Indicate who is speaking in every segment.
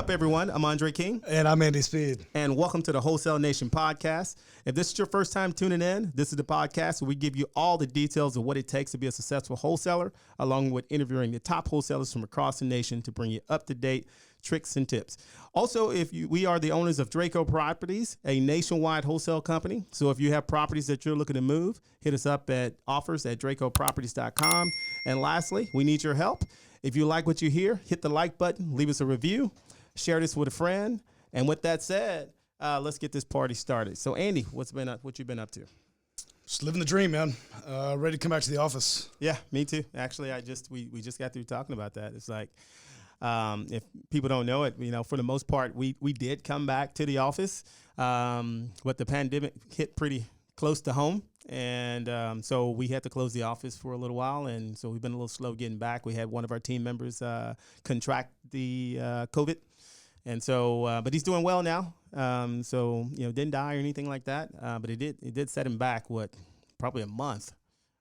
Speaker 1: up, everyone? I'm Andre King.
Speaker 2: And I'm Andy Speed.
Speaker 1: And welcome to the Wholesale Nation podcast. If this is your first time tuning in, this is the podcast where we give you all the details of what it takes to be a successful wholesaler, along with interviewing the top wholesalers from across the nation to bring you up-to-date tricks and tips. Also, we are the owners of Draco Properties, a nationwide wholesale company. So if you have properties that you're looking to move, hit us up at offers@dracoproperties.com. And lastly, we need your help. If you like what you hear, hit the like button, leave us a review, share this with a friend. And with that said, let's get this party started. So, Andy, what you been up to?
Speaker 2: Just living the dream, man. Ready to come back to the office.
Speaker 1: Yeah, me too. Actually, we just got through talking about that. It's like, if people don't know it, for the most part, we did come back to the office, but the pandemic hit pretty close to home. And so we had to close the office for a little while. And so we've been a little slow getting back. We had one of our team members contract the COVID. And so, but he's doing well now. So, didn't die or anything like that. But it did set him back, probably a month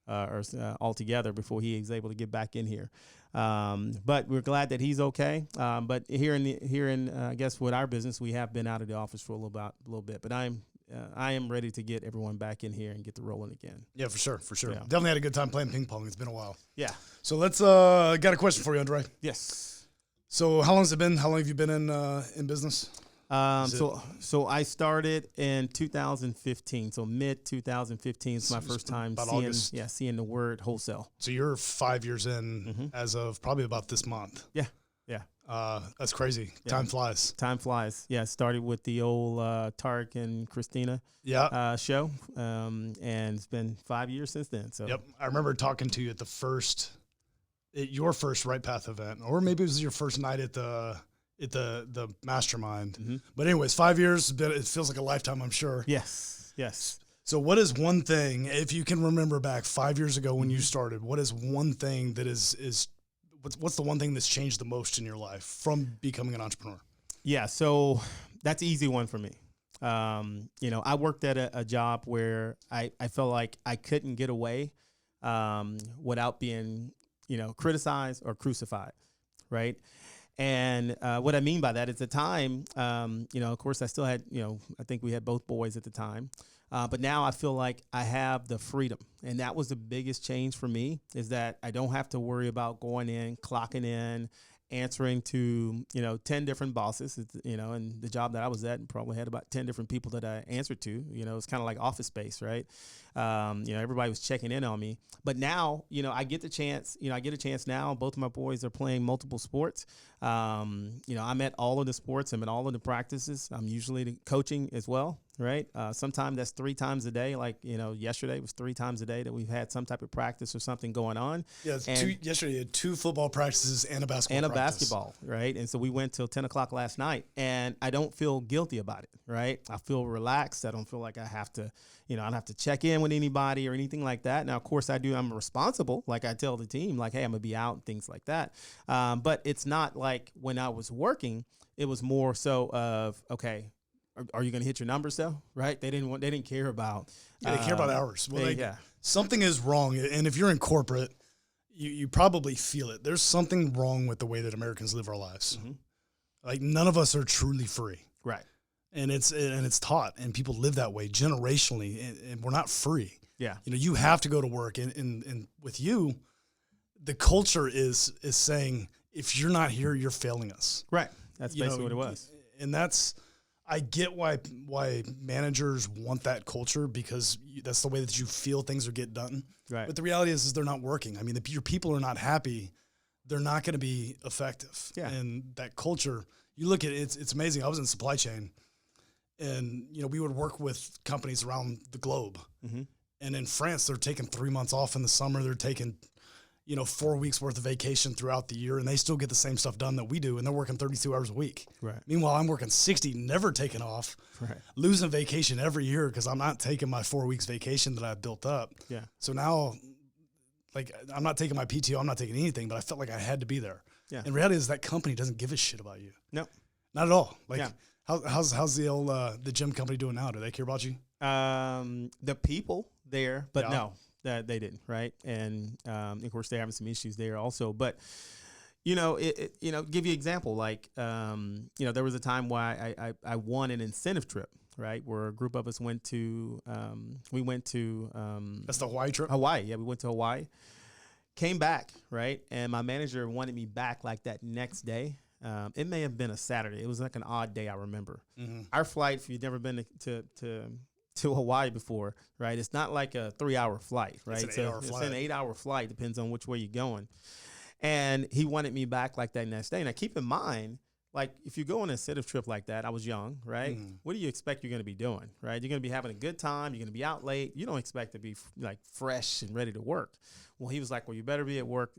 Speaker 1: or altogether before he was able to get back in here. But we're glad that he's okay. But here in I guess with our business, we have been out of the office for a little bit. But I am ready to get everyone back in here and get the rolling again.
Speaker 2: Yeah, for sure.
Speaker 1: Yeah.
Speaker 2: Definitely had a good time playing ping pong. It's been a while.
Speaker 1: Yeah.
Speaker 2: So let's got a question for you, Undrea.
Speaker 1: Yes.
Speaker 2: So how long has it been? How long have you been in business?
Speaker 1: So I started in 2015. So mid 2015 is my first time seeing the word wholesale.
Speaker 2: So you're 5 years in as of probably about this month.
Speaker 1: Yeah.
Speaker 2: That's crazy.
Speaker 1: Yeah.
Speaker 2: Time flies.
Speaker 1: Time flies. Yeah. Started with the old Tarek and Christina show. And it's been 5 years since then. So
Speaker 2: yep. I remember talking to you at your first Right Path event, or maybe it was your first night at the mastermind. Mm-hmm. But anyways, 5 years, it feels like a lifetime, I'm sure.
Speaker 1: Yes.
Speaker 2: So what is one thing, if you can remember back 5 years ago when you started, what is one thing that what's the one thing that's changed the most in your life from becoming an entrepreneur? Yeah,
Speaker 1: so that's an easy one for me. I worked at a job where I felt like I couldn't get away without being, criticized or crucified, right? And what I mean by that, at the time, of course, I still had, I think we had both boys at the time. But now I feel like I have the freedom. And that was the biggest change for me, is that I don't have to worry about going in, clocking in, answering to, 10 different bosses, and the job that I was at probably had about 10 different people that I answered to. It's kind of like Office Space, right? Everybody was checking in on me. But now, I get a chance now. Both of my boys are playing multiple sports. I'm at all of the sports. I'm at all of the practices. I'm usually coaching as well, right? Sometimes that's 3 times a day. Like, yesterday was 3 times a day that we've had some type of practice or something going on.
Speaker 2: Yeah, yesterday you had 2 football practices and a basketball
Speaker 1: basketball, right? And so we went till 10 o'clock last night, and I don't feel guilty about it, right? I feel relaxed. I don't feel like I have to, I don't have to check in with anybody or anything like that. Now, of course, I do. I'm responsible. Like, I tell the team, like, hey, I'm going to be out and things like that. But it's not like when I was working, it was more so of, okay, are you going to hit your numbers though? Right? They didn't care about.
Speaker 2: They care about hours. Well, something is wrong. And if you're in corporate, you probably feel it. There's something wrong with the way that Americans live our lives. Mm-hmm. Like, none of us are truly free.
Speaker 1: Right.
Speaker 2: And it's taught, and people live that way generationally, and we're not free.
Speaker 1: Yeah.
Speaker 2: You have to go to work, and with you, the culture is saying, if you're not here, you're failing us.
Speaker 1: Right. That's basically what it was.
Speaker 2: And I get why managers want that culture, because that's the way that you feel things are get done.
Speaker 1: Right.
Speaker 2: But the reality is they're not working. I mean, if your people are not happy, they're not going to be effective.
Speaker 1: Yeah.
Speaker 2: And that culture, you look at it, it's amazing. I was in supply chain, and we would work with companies around the globe. Mm-hmm. And in France, they're taking 3 months off in the summer. They're taking 4 weeks worth of vacation throughout the year, and they still get the same stuff done that we do, and they're working 32 hours a week.
Speaker 1: Right.
Speaker 2: Meanwhile, I'm working 60, never taking off,
Speaker 1: right,
Speaker 2: losing vacation every year because I'm not taking my 4 weeks vacation that I've built up.
Speaker 1: Yeah.
Speaker 2: So now, like, I'm not taking my PTO, I'm not taking anything, but I felt like I had to be there. Yeah. And reality is that company doesn't give a shit about you.
Speaker 1: No.
Speaker 2: Not at all. Like, how's the old the gym company doing now? Do they care about you?
Speaker 1: The people there, but no. That they didn't, right? And of course, they're having some issues there also. But Give you an example. Like, there was a time where I won an incentive trip, right? Where a group of us went to,
Speaker 2: That's the Hawaii trip?
Speaker 1: Hawaii. Yeah, we went to Hawaii. Came back, right? And my manager wanted me back like that next day. It may have been a Saturday. It was like an odd day, I remember. Mm-hmm. Our flight, if you've never been to Hawaii before, right? It's not like a 3-hour flight, right?
Speaker 2: It's an 8-hour flight.
Speaker 1: It's an 8-hour flight, depends on which way you're going. And he wanted me back like that next day. Now, keep in mind, like, if you go on an incentive trip like that, I was young, right? What do you expect you're going to be doing, right? You're going to be having a good time. You're going to be out late. You don't expect to be like fresh and ready to work. Well, he was like, well, you better be at work,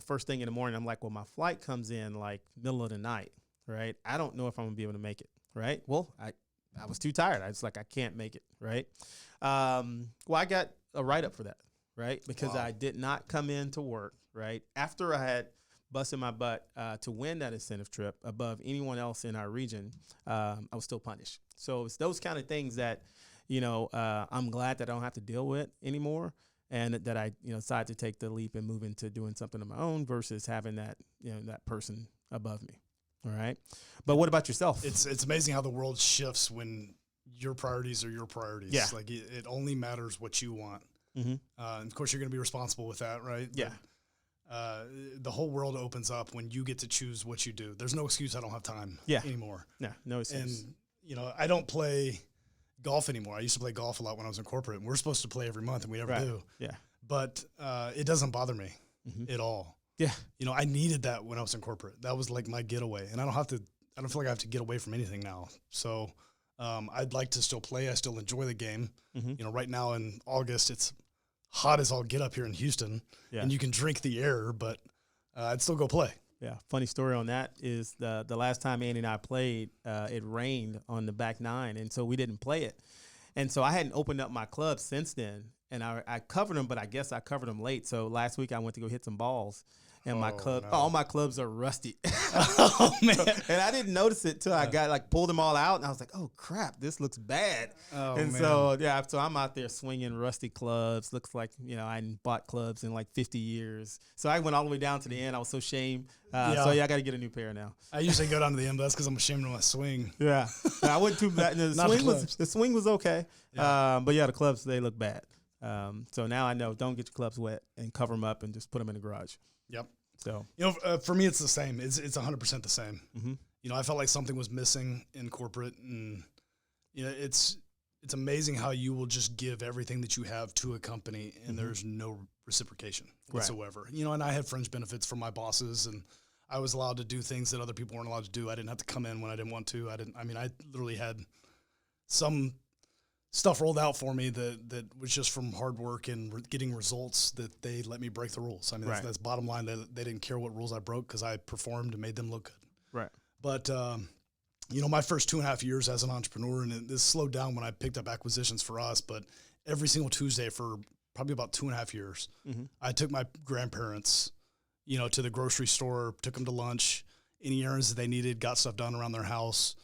Speaker 1: first thing in the morning. I'm like, well, my flight comes in like middle of the night, right? I don't know if I'm going to be able to make it, right? Well, I was too tired. I was like, I can't make it, right? Well, I got a write-up for that, right? Because I did not come in to work, right? After I had busted my butt to win that incentive trip above anyone else in our region, I was still punished. So it's those kind of things that, I'm glad that I don't have to deal with anymore, and that I, decided to take the leap and move into doing something of my own versus having that, that person above me. All right. But what about yourself?
Speaker 2: It's amazing how the world shifts when your priorities are your priorities.
Speaker 1: Yeah.
Speaker 2: Like it only matters what you want. Mm-hmm. And of course, you're going to be responsible with that, right?
Speaker 1: Yeah.
Speaker 2: But, the whole world opens up when you get to choose what you do. There's no excuse I don't have time anymore.
Speaker 1: No excuse.
Speaker 2: And, I don't play golf anymore. I used to play golf a lot when I was in corporate, and we're supposed to play every month, and we never do.
Speaker 1: Yeah.
Speaker 2: But it doesn't bother me at all.
Speaker 1: Yeah.
Speaker 2: I needed that when I was in corporate. That was like my getaway. And I don't feel like I have to get away from anything now. So I'd like to still play. I still enjoy the game. Mm-hmm. Right now in August, it's hot as all get up here in Houston. Yeah. And you can drink the air, but I'd still go play.
Speaker 1: Yeah. Funny story on that is the last time Andy and I played, it rained on the back nine. And so we didn't play it. And so I hadn't opened up my club since then. And I covered them, but I guess I covered them late. So last week I went to go hit some balls. And all my clubs are rusty.
Speaker 2: Oh, man.
Speaker 1: And I didn't notice it till I pulled them all out. And I was like, oh, crap, this looks bad.
Speaker 2: Oh,
Speaker 1: and
Speaker 2: man.
Speaker 1: So I'm out there swinging rusty clubs. Looks like, I hadn't bought clubs in like 50 years. So I went all the way down to the end. I was so ashamed. I got to get a new pair now.
Speaker 2: I usually go down to the end, but that's because I'm ashamed of my swing.
Speaker 1: Yeah. I went too bad. The swing was okay. Yeah. But the clubs, they look bad. So now I know, don't get your clubs wet and cover them up and just put them in the garage.
Speaker 2: Yep.
Speaker 1: So,
Speaker 2: for me, it's the same. It's 100% the same. Mm-hmm. I felt like something was missing in corporate, and, it's amazing how you will just give everything that you have to a company and there's no reciprocation whatsoever. Right. And I had fringe benefits from my bosses, and I was allowed to do things that other people weren't allowed to do. I didn't have to come in when I didn't want to. I literally had some stuff rolled out for me that was just from hard work and getting results that they let me break the rules. That's bottom line. They didn't care what rules I broke because I performed and made them look good.
Speaker 1: Right.
Speaker 2: But, my first 2.5 years as an entrepreneur, and this slowed down when I picked up acquisitions for us, but every single Tuesday for probably about 2.5 years, I took my grandparents, to the grocery store, took them to lunch, any errands that they needed, got stuff done around their house.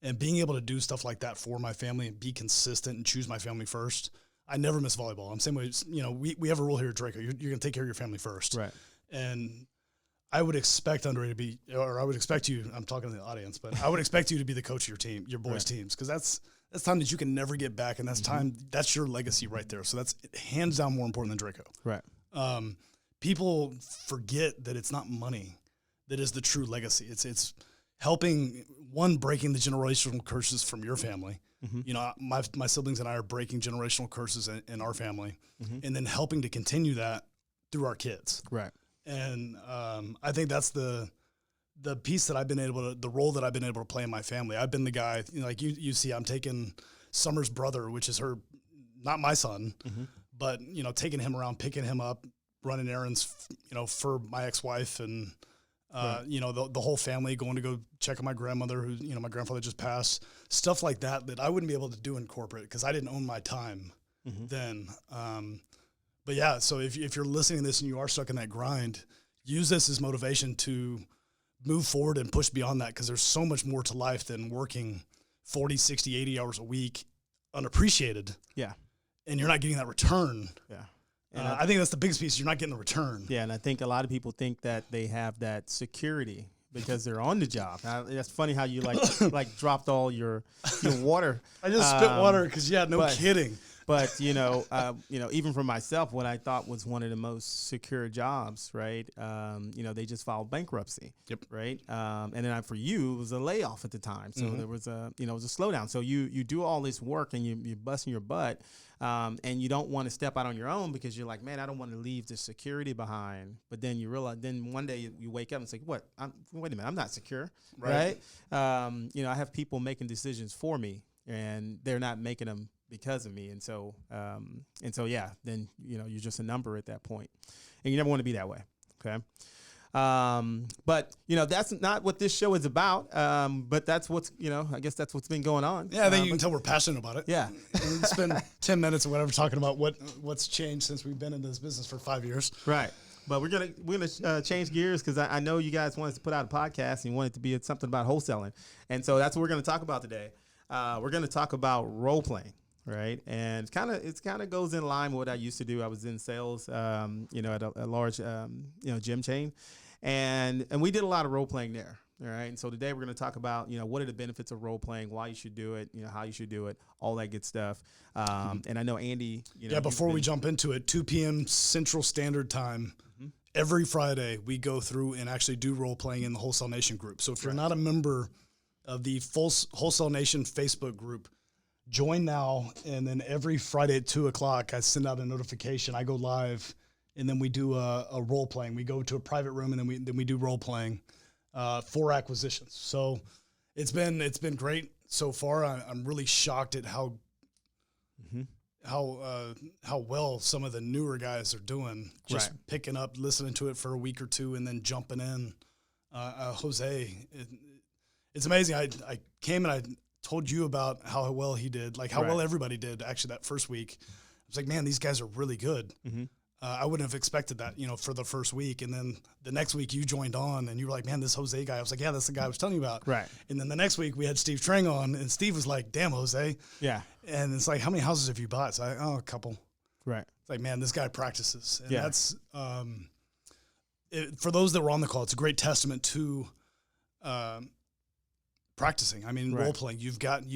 Speaker 2: And being able to do stuff like that for my family and be consistent and choose my family first, I never miss volleyball. I'm saying, we have a rule here at Draco. You're going to take care of your family first.
Speaker 1: Right.
Speaker 2: And I would expect Undrea to be, or I would expect you, I'm talking to the audience, but I would expect you to be the coach of your team, your boys' teams, because that's time that you can never get back. And that's time, that's your legacy right there. So that's hands down more important than Draco.
Speaker 1: Right.
Speaker 2: People forget that it's not money that is the true legacy. It's helping, breaking the generational curses from your family. My siblings and I are breaking generational curses in our family, and then helping to continue that through our kids.
Speaker 1: Right.
Speaker 2: And I think that's the piece that the role that I've been able to play in my family. I've been the guy, like you see, I'm taking Summer's brother, which is not my son, but, taking him around, picking him up, running errands, for my ex-wife and, the whole family, going to go check on my grandmother who, my grandfather just passed, stuff like that I wouldn't be able to do in corporate because I didn't own my time then. But yeah, so if you're listening to this and you are stuck in that grind, use this as motivation to move forward and push beyond that, because there's so much more to life than working 40, 60, 80 hours a week unappreciated.
Speaker 1: Yeah.
Speaker 2: And you're not getting that return.
Speaker 1: Yeah. And
Speaker 2: I think that's the biggest piece. You're not getting a return.
Speaker 1: Yeah, and I think a lot of people think that they have that security because they're on the job. That's funny how you like dropped all your water.
Speaker 2: I just spit water because kidding.
Speaker 1: But even for myself, what I thought was one of the most secure jobs, right? They just filed bankruptcy.
Speaker 2: Yep.
Speaker 1: Right. And then for you, it was a layoff at the time, so there was it was a slowdown. So you do all this work and you're busting your butt, and you don't want to step out on your own because you're like, man, I don't want to leave the security behind. But then you realize, then one day you wake up and say, wait a minute, I'm not secure, right? I have people making decisions for me, and they're not making them because of me. And so then, you're just a number at that point, and you never want to be that way. Okay. But that's not what this show is about. But that's what's, I guess that's what's been going on.
Speaker 2: Yeah. I think you can tell we're passionate about it.
Speaker 1: Yeah.
Speaker 2: We spend 10 minutes or whatever talking about what's changed since we've been in this business for 5 years.
Speaker 1: Right. But we're gonna change gears because I know you guys wanted to put out a podcast and you want it to be something about wholesaling, and so that's what we're gonna talk about today. We're gonna talk about role playing. Right. And it kind of goes in line with what I used to do. I was in sales, at a large, gym chain, and we did a lot of role playing there. All right. And so today we're going to talk about, what are the benefits of role playing, why you should do it, how you should do it, all that good stuff. And I know Andy,
Speaker 2: before we jump into it, 2 p.m. Central Standard Time, every Friday we go through and actually do role playing in the Wholesale Nation group. So if you're not a member of the Wholesale Nation Facebook group, join now, and then every Friday at 2:00, I send out a notification. I go live, and then we do a role playing. We go to a private room, and then we do role playing for acquisitions. So it's been great so far. I'm really shocked at how well some of the newer guys are doing. Just picking up, listening to it for a week or two, and then jumping in. Jose, it's amazing. I came and I told you about how well he did, like how well everybody did actually that first week. I was like, man, these guys are really good. I wouldn't have expected that, for the first week. And then the next week you joined on and you were like, man, this Jose guy. I was like, yeah, that's the guy I was telling you about.
Speaker 1: Right.
Speaker 2: And then the next week we had Steve Trang on, and Steve was like, damn, Jose.
Speaker 1: Yeah.
Speaker 2: And it's like, how many houses have you bought? So a couple.
Speaker 1: Right.
Speaker 2: It's like, man, this guy practices. And that's, for those that were on the call, it's a great testament to, practicing. I mean, role playing, you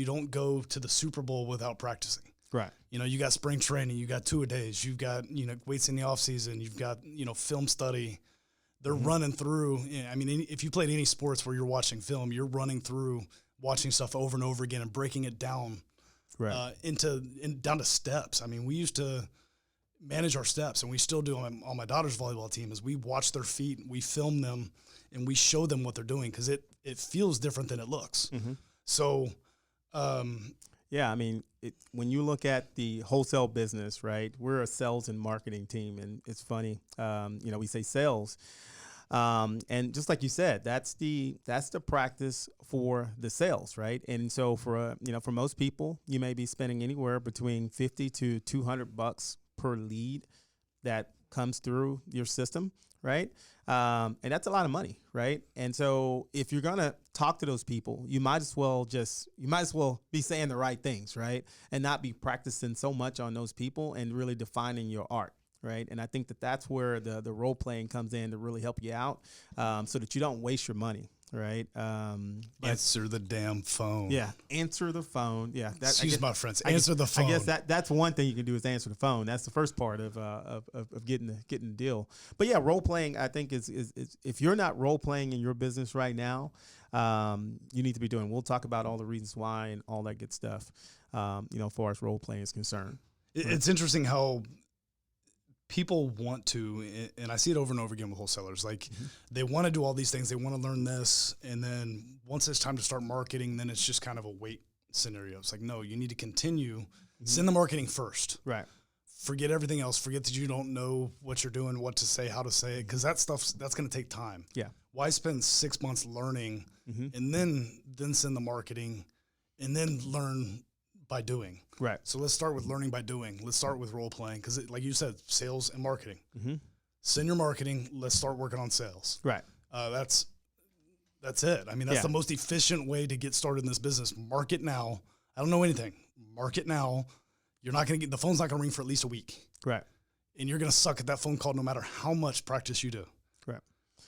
Speaker 2: don't go to the Super Bowl without practicing.
Speaker 1: Right.
Speaker 2: You got spring training, you got 2-a-days, you've got, weights in the off season, you've got, film study. They're running through. I mean, if you played any sports where you're watching film, you're running through watching stuff over and over again and breaking it down down to steps. I mean, we used to manage our steps, and we still do on my daughter's volleyball team, is we watch their feet, we film them, and we show them what they're doing because it feels different than it looks. So,
Speaker 1: I mean, when you look at the wholesale business, right, we're a sales and marketing team, and it's funny, we say sales, and just like you said, that's the practice for the sales, right? And so for most people, you may be spending anywhere between $50 to $200 per lead that comes through your system, right? And that's a lot of money, right? And so if you're gonna talk to those people, you might as well be saying the right things, right? And not be practicing so much on those people and really defining your art, right? And I think that's where the role playing comes in to really help you out, so that you don't waste your money. Right.
Speaker 2: Answer the damn phone.
Speaker 1: Yeah. Answer the phone. Yeah.
Speaker 2: Excuse my friends. Answer the phone.
Speaker 1: I guess that's one thing you can do is answer the phone. That's the first part of getting the deal. But yeah, role playing, I think is if you're not role playing in your business right now, you need to be doing. We'll talk about all the reasons why and all that good stuff. As far as role playing is concerned.
Speaker 2: It's interesting how people want to, and I see it over and over again with wholesalers, like they want to do all these things. They want to learn this. And then once it's time to start marketing, then it's just kind of a wait scenario. It's like, no, you need to continue. Send the marketing first.
Speaker 1: Right.
Speaker 2: Forget everything else. Forget that you don't know what you're doing, what to say, how to say it. Cause that's going to take time.
Speaker 1: Yeah.
Speaker 2: Why spend 6 months learning and then send the marketing and then learn by doing.
Speaker 1: Right.
Speaker 2: So let's start with learning by doing. Let's start with role playing because, like you said, sales and marketing. Send your marketing. Let's start working on sales.
Speaker 1: Right.
Speaker 2: That's it. I mean, that's the most efficient way to get started in this business. Market now. I don't know anything. Market now. You're not going to get the phone's not going to ring for at least a week.
Speaker 1: Right.
Speaker 2: and you're going to suck at that phone call no matter how much practice you do.
Speaker 1: Correct.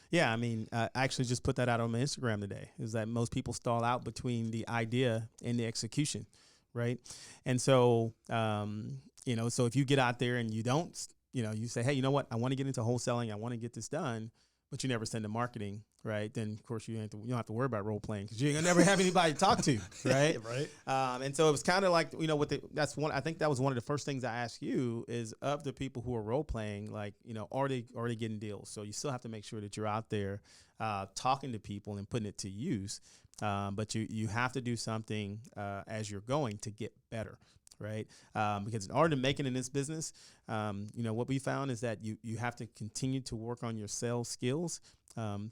Speaker 1: Yeah, I mean, I actually just put that out on my Instagram today, is that most people stall out between the idea and the execution, right? And so, so if you get out there and you don't, you say, hey, you know what? I want to get into wholesaling. I want to get this done, but you never send to marketing, right? Then, of course, you don't have to worry about role playing because you're going to never have anybody to talk to, right?
Speaker 2: Right.
Speaker 1: And so it was kind of like, I think that was one of the first things I asked you is of the people who are role playing, like, are they getting deals? So you still have to make sure that you're out there talking to people and putting it to use. But you have to do something as you're going to get better, right? Because in order to make it in this business, what we found is that you have to continue to work on your sales skills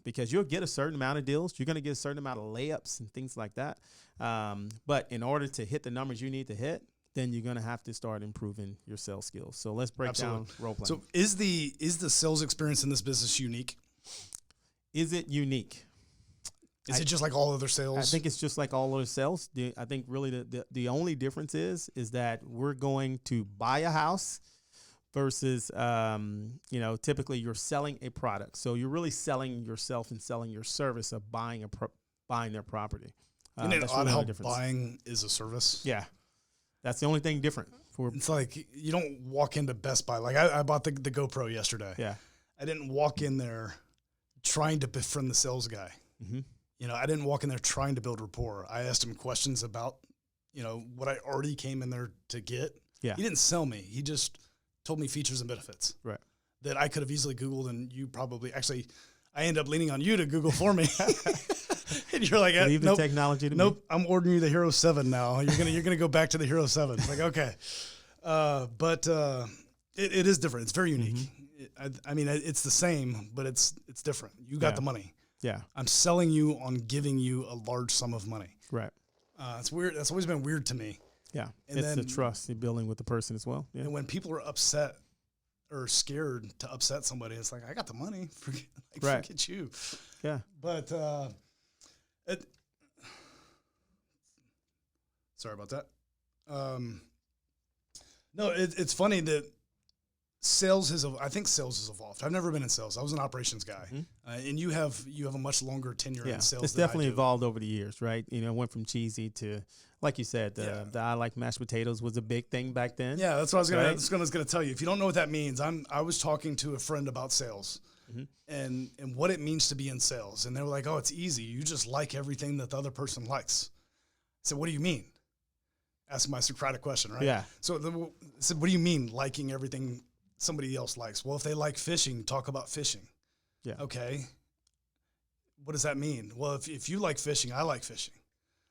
Speaker 1: because you'll get a certain amount of deals. You're going to get a certain amount of layups and things like that. But in order to hit the numbers you need to hit, then you're going to have to start improving your sales skills. So let's break down role playing.
Speaker 2: So is the sales experience in this business unique?
Speaker 1: Is it unique?
Speaker 2: Is it just like all other sales?
Speaker 1: I think it's just like all other sales. I think really the only difference is that we're going to buy a house versus, typically you're selling a product. So you're really selling yourself and selling your service of buying their property.
Speaker 2: Isn't it
Speaker 1: that's
Speaker 2: odd
Speaker 1: really
Speaker 2: how
Speaker 1: the difference.
Speaker 2: buying is a service?
Speaker 1: Yeah. That's the only thing different.
Speaker 2: It's like you don't walk into Best Buy. Like I bought the GoPro yesterday.
Speaker 1: Yeah.
Speaker 2: I didn't walk in there trying to befriend the sales guy.
Speaker 1: Mm-hmm.
Speaker 2: I didn't walk in there trying to build rapport. I asked him questions about, what I already came in there to get.
Speaker 1: Yeah.
Speaker 2: He didn't sell me. He just told me features and benefits.
Speaker 1: Right.
Speaker 2: That I could have easily Googled, and you probably actually, I ended up leaning on you to Google for me. And you're like,
Speaker 1: leave
Speaker 2: nope,
Speaker 1: the technology to
Speaker 2: nope,
Speaker 1: me.
Speaker 2: I'm ordering you the Hero 7 now. You're gonna go back to the Hero 7. It's like, okay. But it is different. It's very unique. Mm-hmm. It's the same, but it's different. You got the money.
Speaker 1: Yeah.
Speaker 2: I'm selling you on giving you a large sum of money.
Speaker 1: Right.
Speaker 2: It's weird. That's always been weird to me.
Speaker 1: Yeah.
Speaker 2: And
Speaker 1: it's the trust you're building with the person as well. Yeah.
Speaker 2: And when people are upset or scared to upset somebody, it's like, I got the money. Forget you.
Speaker 1: Yeah.
Speaker 2: But sorry about that. No, it's funny that I think sales has evolved. I've never been in sales. I was an operations guy. Mm-hmm. And you have a much longer tenure in sales.
Speaker 1: It's definitely evolved over the years, right? It went from cheesy to, like you said, the I like mashed potatoes was a big thing back then.
Speaker 2: Yeah, that's what I was gonna tell you. If you don't know what that means, I was talking to a friend about sales. Mm-hmm. And what it means to be in sales. And they were like, oh, it's easy. You just like everything that the other person likes. I said, what do you mean? Ask my Socratic question, right? Yeah. So I said, what do you mean liking everything somebody else likes? Well, if they like fishing, talk about fishing. Yeah. Okay. What does that mean? Well, if you like fishing, I like fishing.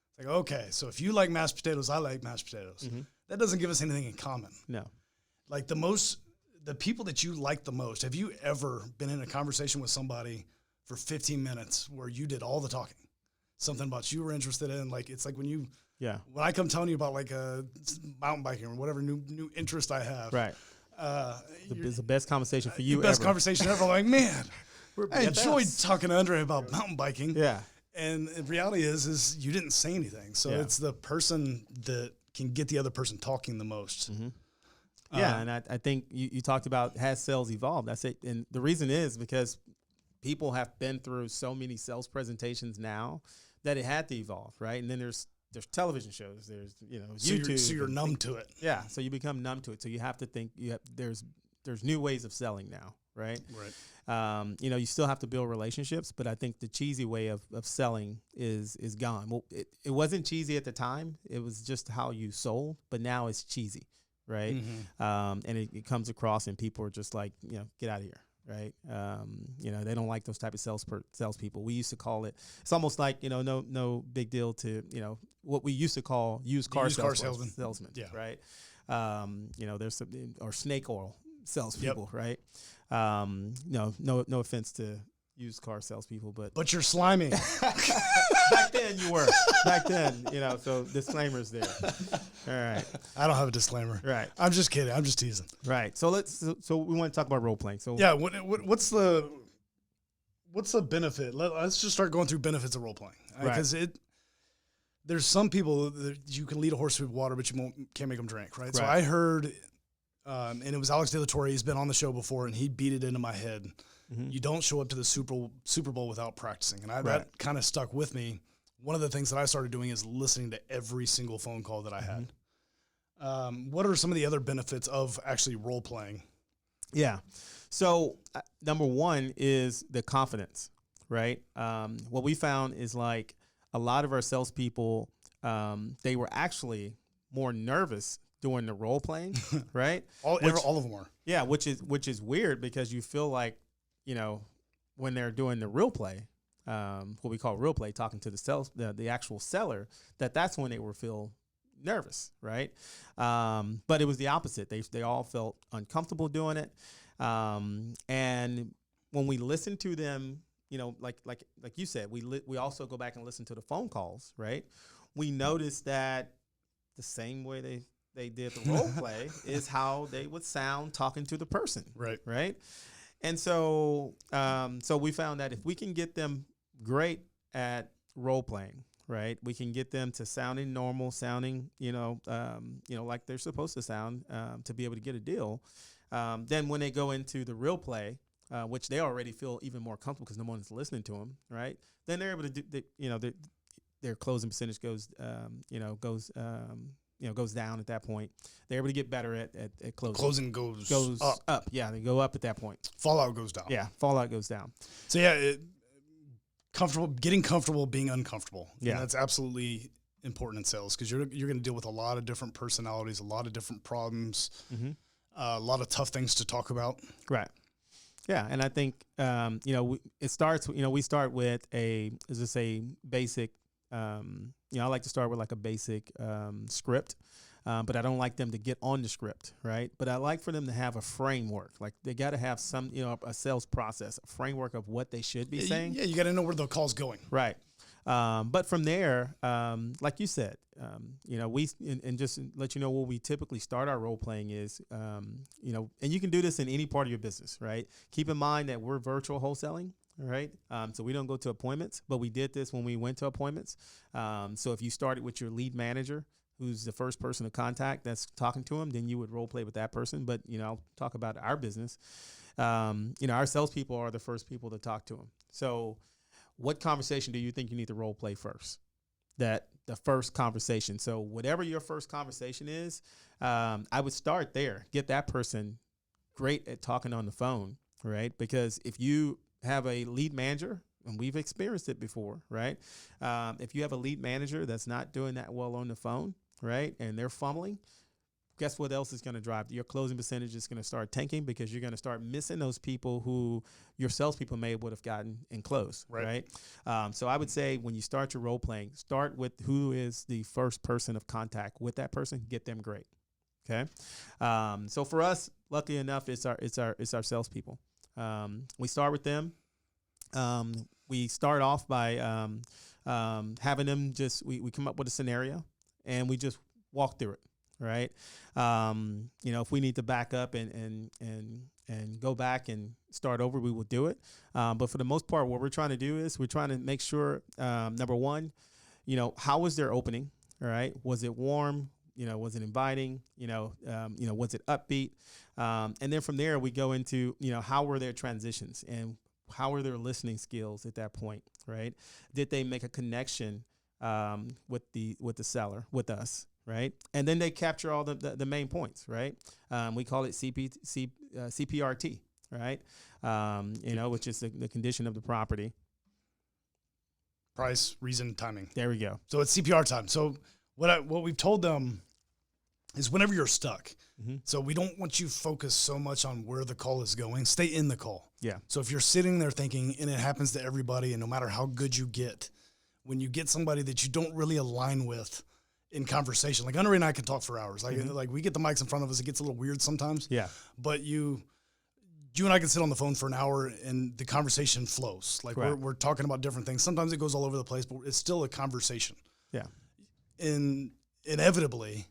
Speaker 2: It's like, okay, so if you like mashed potatoes, I like mashed potatoes. Mm-hmm. That doesn't give us anything in common. No. Like the people that you like the most, have you ever been in a conversation with somebody for 15 minutes where you did all the talking? Something about you were interested in, like it's like when I come telling you about like mountain biking or whatever new interest I have. Right.
Speaker 1: It's the best conversation for you
Speaker 2: the best
Speaker 1: ever.
Speaker 2: Conversation ever. Like, man, I enjoyed talking to Undrea about mountain biking. Yeah. And the reality is you didn't say anything. So it's the person that can get the other person talking the most. Mm-hmm.
Speaker 1: Yeah, and I think you talked about has sales evolved. That's it. And the reason is because people have been through so many sales presentations now that it had to evolve, right? And then there's television shows, there's YouTube.
Speaker 2: So you're numb to it.
Speaker 1: Yeah, so you become numb to it. So you have to think there's new ways of selling now, right? Right. You still have to build relationships, but I think the cheesy way of selling is gone. Well, it wasn't cheesy at the time. It was just how you sold, but now it's cheesy. Right. Mm-hmm. And it comes across and people are just like, get out of here. Right. They don't like those type of salespeople. We used to call it, it's almost like, no big deal to, what we used to call used car salesmen. Yeah. Right. There's some, or snake oil salespeople. Yep. Right. No offense to used car salespeople, but
Speaker 2: you're slimy.
Speaker 1: Back then you were. Back then, so disclaimers there. All right.
Speaker 2: I don't have a disclaimer. Right. I'm just kidding. I'm just teasing.
Speaker 1: Right. So we want to talk about role playing. So
Speaker 2: yeah, what's the benefit? Let's just start going through benefits of role playing. Because there's some people that you can lead a horse through water, but you can't make them drink. Right. So I heard and it was Alex De La Torre. He's been on the show before, and he beat it into my head. You don't show up to the Super Bowl without practicing, and that kind of stuck with me. One of the things that I started doing is listening to every single phone call that I had. What are some of the other benefits of actually role playing?
Speaker 1: Yeah. So number one is the confidence, right? What we found is like a lot of our salespeople, they were actually more nervous doing the role playing, right?
Speaker 2: All of them are.
Speaker 1: Yeah, which is weird because you feel like, when they're doing the real play, what we call real play, talking to the actual seller, that's when they feel nervous, right? But it was the opposite. They all felt uncomfortable doing it. And when we listen to them, like you said, we also go back and listen to the phone calls, right? We noticed that the same way they did the role play is how they would sound talking to the person, right? And so we found that if we can get them great at role playing, right, we can get them to sounding normal, sounding like they're supposed to sound, to be able to get a deal. Then when they go into the real play, which they already feel even more comfortable because no one's listening to them, right? Then they're able to do, their closing percentage goes down at that point. They're able to get better at closing.
Speaker 2: Closing goes up.
Speaker 1: Yeah, they go up at that point.
Speaker 2: Fallout goes down.
Speaker 1: Yeah, fallout goes down.
Speaker 2: So yeah, getting comfortable being uncomfortable.
Speaker 1: Yeah,
Speaker 2: and that's absolutely important in sales because you're going to deal with a lot of different personalities, a lot of different problems, a lot of tough things to talk about.
Speaker 1: Right. Yeah, and I think it starts. We start with a basic. I like to start with like a basic script, but I don't like them to get on the script, right? But I like for them to have a framework. Like they got to have some, a sales process, a framework of what they should be saying.
Speaker 2: Yeah, you got to know where the call's going.
Speaker 1: Right. But from there, like you said, and just let you know what we typically start our role playing is, and you can do this in any part of your business, right? Keep in mind that we're virtual wholesaling. Right. So we don't go to appointments, but we did this when we went to appointments. So if you started with your lead manager, who's the first person to contact that's talking to him, then you would role play with that person. But, I'll talk about our business. Our salespeople are the first people to talk to him. So what conversation do you think you need to role play first? The first conversation. So whatever your first conversation is, I would start there. Get that person great at talking on the phone, right? Because if you have a lead manager, and we've experienced it before, right? If you have a lead manager that's not doing that well on the phone, right, and they're fumbling, guess what else is going to drive? Your closing percentage is going to start tanking because you're going to start missing those people who your salespeople would have gotten and closed, right? So I would say when you start your role playing, start with who is the first person of contact with that person, get them great, okay? So for us, luckily enough, it's our salespeople. We start with them. We start off by having them we come up with a scenario and we just walk through it, right? If we need to back up and go back and start over, we will do it. But for the most part, what we're trying to do is we're trying to make sure, number one, how was their opening? All right. Was it warm? Was it inviting? Was it upbeat? And then from there, we go into, how were their transitions and how were their listening skills at that point, right? Did they make a connection with the seller, with us, right? And then they capture all the main points, right? We call it CPRT, right? Which is the condition of the property.
Speaker 2: Price, reason, timing.
Speaker 1: There we go.
Speaker 2: So it's CPR time. So what we've told them is whenever you're stuck. So we don't want you focused so much on where the call is going. Stay in the call.
Speaker 1: Yeah.
Speaker 2: So if you're sitting there thinking, and it happens to everybody, and no matter how good you get, when you get somebody that you don't really align with in conversation, like Undrea and I can talk for hours. Like we get the mics in front of us, it gets a little weird sometimes. Yeah. But you and I can sit on the phone for an hour and the conversation flows. Like we're talking about different things. Sometimes it goes all over the place, but it's still a conversation. Yeah. And inevitably,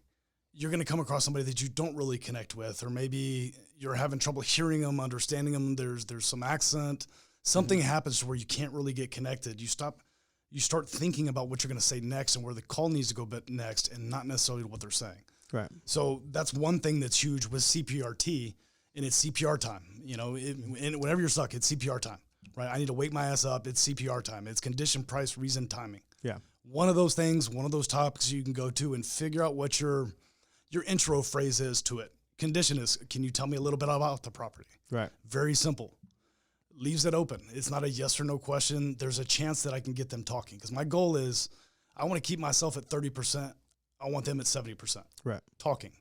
Speaker 2: you're going to come across somebody that you don't really connect with, or maybe you're having trouble hearing them, understanding them. There's some accent. Something happens to where you can't really get connected. You start thinking about what you're going to say next and where the call needs to go next, and not necessarily what they're saying.
Speaker 1: Right.
Speaker 2: So that's one thing that's huge with CPRT, and it's CPR time. And whenever you're stuck, it's CPR time, right? I need to wake my ass up. It's CPR time. It's condition, price, reason, timing.
Speaker 1: Yeah.
Speaker 2: One of those things, one of those topics you can go to and figure out what your intro phrase is to it. Condition is, can you tell me a little bit about the property?
Speaker 1: Right.
Speaker 2: Very simple. Leaves it open. It's not a yes or no question. There's a chance that I can get them talking, because my goal is I want to keep myself at 30%. I want them at 70%.
Speaker 1: Right.
Speaker 2: Talking.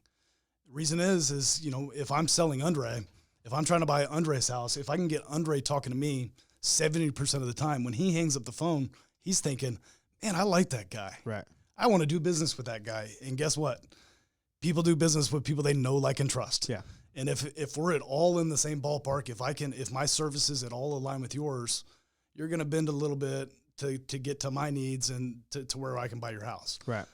Speaker 2: Reason is, if I'm selling Undrea, if I'm trying to buy Undrea's house, if I can get Undrea talking to me 70% of the time, when he hangs up the phone, he's thinking, man, I like that guy.
Speaker 1: Right.
Speaker 2: I want to do business with that guy. And guess what? People do business with people they know, like, and trust.
Speaker 1: Yeah.
Speaker 2: And if we're at all in the same ballpark, if my services at all align with yours, you're going to bend a little bit to get to my needs and to where I can buy your house.
Speaker 1: Right.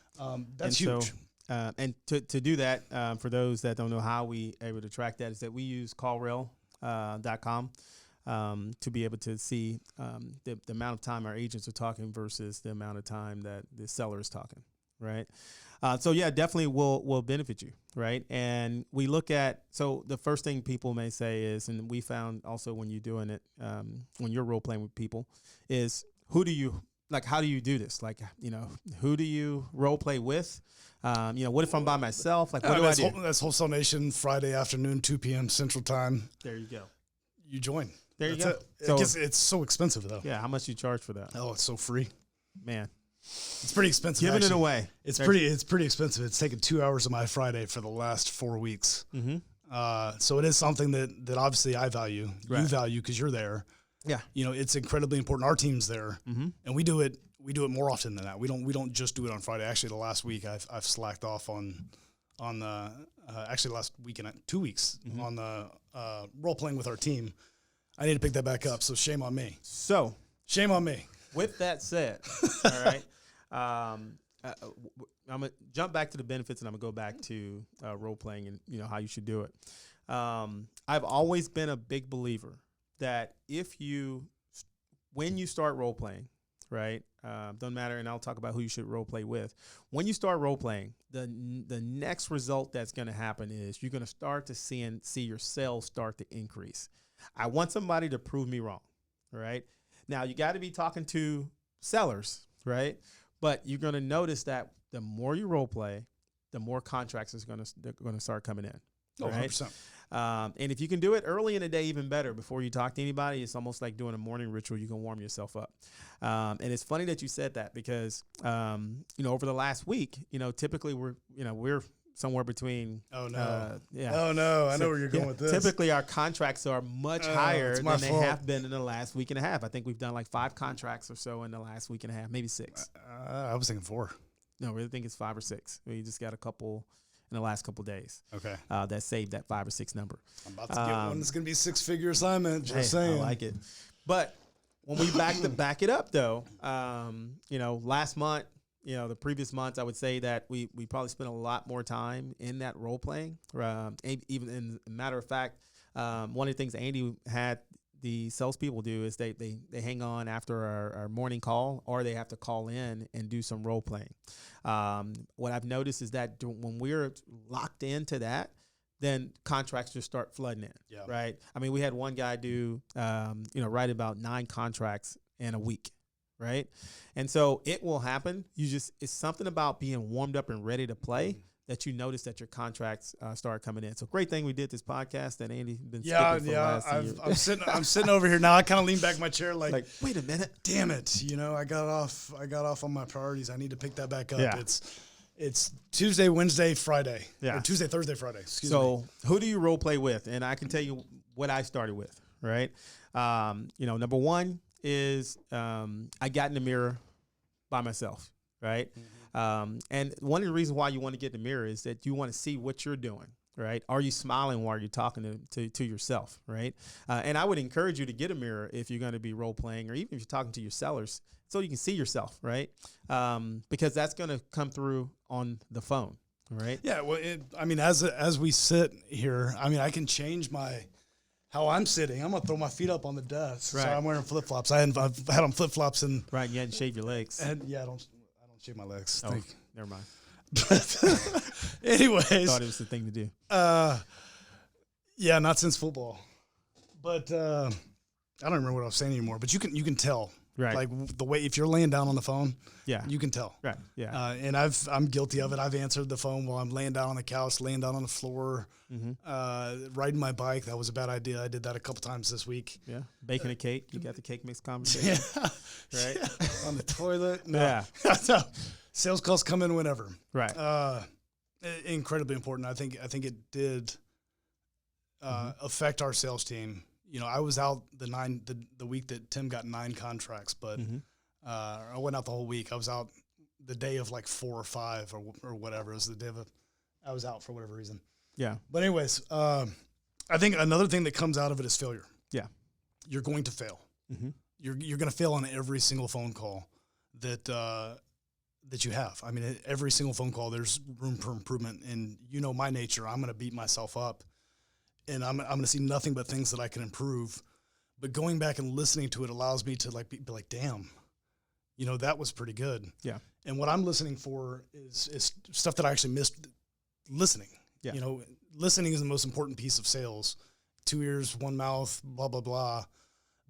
Speaker 2: That's
Speaker 1: and
Speaker 2: huge.
Speaker 1: So, and to do that, for those that don't know how we able to track that, is that we use callrail.com to be able to see the amount of time our agents are talking versus the amount of time that the seller is talking. Right. So yeah, definitely will benefit you. Right. And we look at, so the first thing people may say is, and we found also when you're doing it, when you're role playing with people, is how do you do this? Like, who do you role play with? What if I'm by myself? Like, what do I do?
Speaker 2: That's Wholesale Nation, Friday afternoon, 2 p.m. Central Time.
Speaker 1: There you go.
Speaker 2: You join.
Speaker 1: There you go.
Speaker 2: So, it's so expensive, though.
Speaker 1: Yeah. How much do you charge for that?
Speaker 2: Oh, it's so free.
Speaker 1: Man.
Speaker 2: It's pretty expensive.
Speaker 1: Giving it away.
Speaker 2: It's pretty expensive. It's taken 2 hours of my Friday for the last 4 weeks. Mm-hmm. So it is something that obviously I value. Right. You value because you're there. Yeah. It's incredibly important. Our team's there, mm-hmm. and we do it more often than that. We don't just do it on Friday. Actually, the last week I've slacked off on the actually last weekend, 2 weeks, mm-hmm. on the role playing with our team. I need to pick that back up. So shame on me. Shame on me.
Speaker 1: With that said, all right, I'm gonna jump back to the benefits, and I'm gonna go back to role playing and how you should do it. I've always been a big believer that when you start role playing, right, doesn't matter, and I'll talk about who you should role play with. When you start role playing, the next result that's going to happen is you're going to start to see your sales start to increase. I want somebody to prove me wrong, right? Now, you got to be talking to sellers, right? But you're going to notice that the more you role play, the more contracts they're going to start coming in.
Speaker 2: Oh,
Speaker 1: right?
Speaker 2: 100%.
Speaker 1: And if you can do it early in the day, even better. Before you talk to anybody, it's almost like doing a morning ritual. You can warm yourself up. And it's funny that you said that because, over the last week, typically we're somewhere between.
Speaker 2: Oh no!
Speaker 1: Yeah.
Speaker 2: Oh no! I know where you're going with this.
Speaker 1: Typically, our contracts are much higher than they have been in the last week and a half. I think we've done like 5 contracts or so in the last week and a half, maybe 6.
Speaker 2: I was thinking 4.
Speaker 1: No, I really think it's 5 or 6. We just got a couple in the last couple of days.
Speaker 2: Okay.
Speaker 1: That saved that 5 or 6 number.
Speaker 2: I'm about to get one that's going to be 6-figure assignment. Just saying.
Speaker 1: I like it. But when we back it up though, last month, the previous months, I would say that we probably spent a lot more time in that role playing. Even in matter of fact, one of the things Andy had the salespeople do is they hang on after our morning call, or they have to call in and do some role playing. What I've noticed is that when we're locked into that, then contracts just start flooding in. Yeah. Right. I mean, we had one guy do, write about 9 contracts in a week. Right. And so it will happen. It's something about being warmed up and ready to play that you notice that your contracts start coming in. So great thing we did this podcast that Andy been skipping for the last year.
Speaker 2: I'm sitting over here now. I kind of lean back in my chair like,
Speaker 1: wait a minute,
Speaker 2: damn it. I got off on my priorities. I need to pick that back up. Yeah. It's Tuesday, Wednesday, Friday. Yeah. Or Tuesday, Thursday, Friday. Excuse me.
Speaker 1: So who do you role play with? And I can tell you what I started with, right? Number one is I got in the mirror by myself, right? Mm-hmm. And one of the reasons why you want to get in the mirror is that you want to see what you're doing, right? Are you smiling while you're talking to yourself, right? And I would encourage you to get a mirror if you're going to be role playing, or even if you're talking to your sellers, so you can see yourself, right? Because that's going to come through on the phone, right?
Speaker 2: Yeah. Well, as we sit here, I can change how I'm sitting. I'm gonna throw my feet up on the desk. Right. So I'm wearing flip flops. I've had on flip flops and
Speaker 1: right. You hadn't shaved your legs.
Speaker 2: And yeah, I don't shave my legs.
Speaker 1: Oh, never mind.
Speaker 2: But anyways,
Speaker 1: Thought it was the thing to do.
Speaker 2: Yeah, not since football. But I don't remember what I was saying anymore. But you can tell,
Speaker 1: Right.
Speaker 2: like the way if you're laying down on the phone,
Speaker 1: Yeah.
Speaker 2: you can tell.
Speaker 1: Right. Yeah.
Speaker 2: And I'm guilty of it. I've answered the phone while I'm laying down on the couch, laying down on the floor, riding my bike. That was a bad idea. I did that a couple times this week.
Speaker 1: Yeah. Baking a cake. You got the cake mix conversation.
Speaker 2: Yeah.
Speaker 1: Right.
Speaker 2: Yeah. On the toilet. No.
Speaker 1: Yeah.
Speaker 2: No. Sales calls come in whenever.
Speaker 1: Right.
Speaker 2: Incredibly important. I think it did affect our sales team. You know, I was out the week that Tim got 9 contracts, but I went out the whole week. I was out the day of like 4 or 5 or whatever. It was the day I was out for whatever reason.
Speaker 1: Yeah.
Speaker 2: But anyways, I think another thing that comes out of it is failure.
Speaker 1: Yeah.
Speaker 2: You're going to fail.
Speaker 1: Mm-hmm.
Speaker 2: You're going to fail on every single phone call that you have. I mean, every single phone call, there's room for improvement. And you know my nature. I'm going to beat myself up, and I'm going to see nothing but things that I can improve. But going back and listening to it allows me to like be like, damn, you know, that was pretty good.
Speaker 1: Yeah.
Speaker 2: And what I'm listening for is stuff that I actually missed listening.
Speaker 1: Yeah.
Speaker 2: You know, listening is the most important piece of sales. 2 ears, 1 mouth, blah, blah, blah.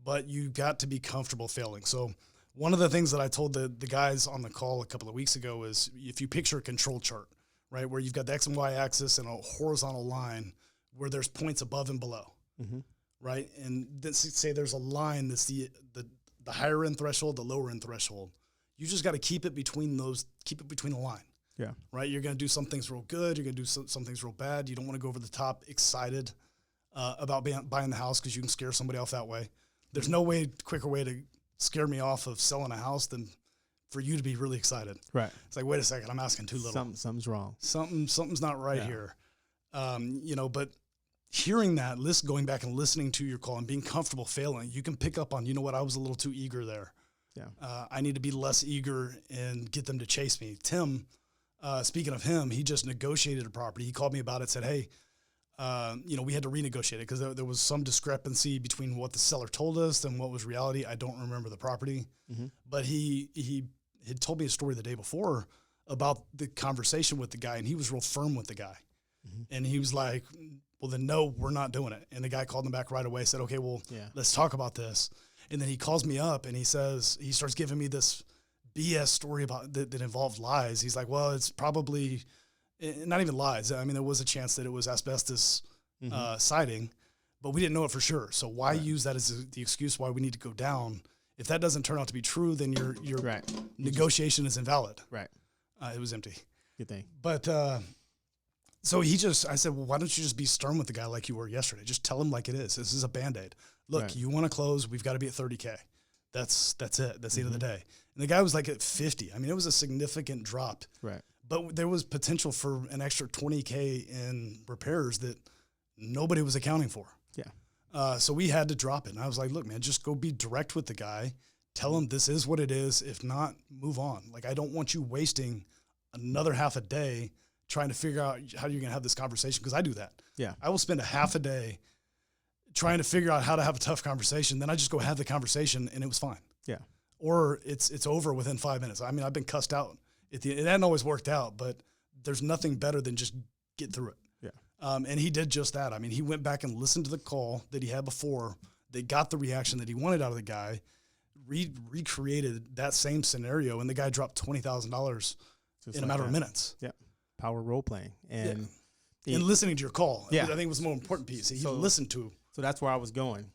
Speaker 2: But you got to be comfortable failing. So one of the things that I told the guys on the call a couple of weeks ago is if you picture a control chart, right, where you've got the X and Y axis and a horizontal line where there's points above and below, right? And then say there's a line that's the higher end threshold, the lower end threshold. You just got to keep it between those, keep it between the line.
Speaker 1: Yeah.
Speaker 2: Right. You're going to do some things real good. You're going to do some things real bad. You don't want to go over the top excited about buying the house because you can scare somebody off that way. There's no quicker way to scare me off of selling a house than for you to be really excited.
Speaker 1: Right.
Speaker 2: It's like, wait a second, I'm asking too little.
Speaker 1: Something's wrong.
Speaker 2: Something's not right here. You know, but hearing that, going back and listening to your call and being comfortable failing, you can pick up on, you know what, I was a little too eager there.
Speaker 1: Yeah.
Speaker 2: I need to be less eager and get them to chase me. Tim, speaking of him, he just negotiated a property. He called me about it, said, hey, you know, we had to renegotiate it because there was some discrepancy between what the seller told us and what was reality. I don't remember the property, but he had told me a story the day before about the conversation with the guy, and he was real firm with the guy. And he was like, well, then no, we're not doing it. And the guy called him back right away, said, okay, well, let's talk about this. And then he calls me up and he starts giving me this BS story about that involved lies. He's like, well, it's probably not even lies. I mean, there was a chance that it was asbestos siding, but we didn't know it for sure. So why use that as the excuse why we need to go down? If that doesn't turn out to be true, then your negotiation is invalid.
Speaker 1: Right.
Speaker 2: It was empty.
Speaker 1: Good thing.
Speaker 2: But so I said, well, why don't you just be stern with the guy like you were yesterday? Just tell him like it is. This is a Band-Aid. Look, you want to close, we've got to be at 30K. That's it. That's the end of the day. And the guy was like at 50. I mean, it was a significant drop.
Speaker 1: Right.
Speaker 2: But there was potential for an extra 20K in repairs that nobody was accounting for.
Speaker 1: Yeah.
Speaker 2: So we had to drop it. And I was like, look, man, just go be direct with the guy. Tell him this is what it is. If not, move on. Like, I don't want you wasting another half a day trying to figure out how you're going to have this conversation, because I do that.
Speaker 1: Yeah.
Speaker 2: I will spend a half a day trying to figure out how to have a tough conversation. Then I just go have the conversation and it was fine.
Speaker 1: Yeah.
Speaker 2: Or it's over within 5 minutes. I mean, I've been cussed out. It hadn't always worked out, but there's nothing better than just get through it.
Speaker 1: Yeah.
Speaker 2: And he did just that. I mean, he went back and listened to the call that he had before. They got the reaction that he wanted out of the guy, recreated that same scenario, and the guy dropped $20,000 in a matter of minutes.
Speaker 1: Yeah. Power role playing. And
Speaker 2: listening to your call.
Speaker 1: Yeah.
Speaker 2: I think was the more important piece. He listened to.
Speaker 1: So that's where I was going.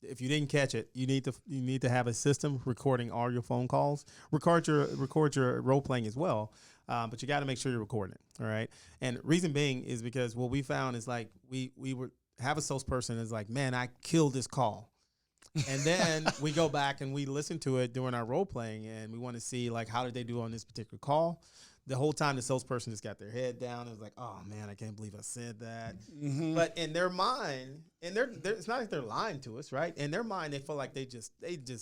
Speaker 1: If you didn't catch it, you need to have a system recording all your phone calls. Record your role playing as well, but you got to make sure you're recording it. All right. And reason being is because what we found is like we would have a salesperson is like, man, I killed this call, and then we go back and we listen to it during our role playing, and we want to see like how did they do on this particular call. The whole time the salesperson just got their head down. It was like, oh man, I can't believe I said that. But in their mind, and it's not like they're lying to us, right? In their mind, they feel like they just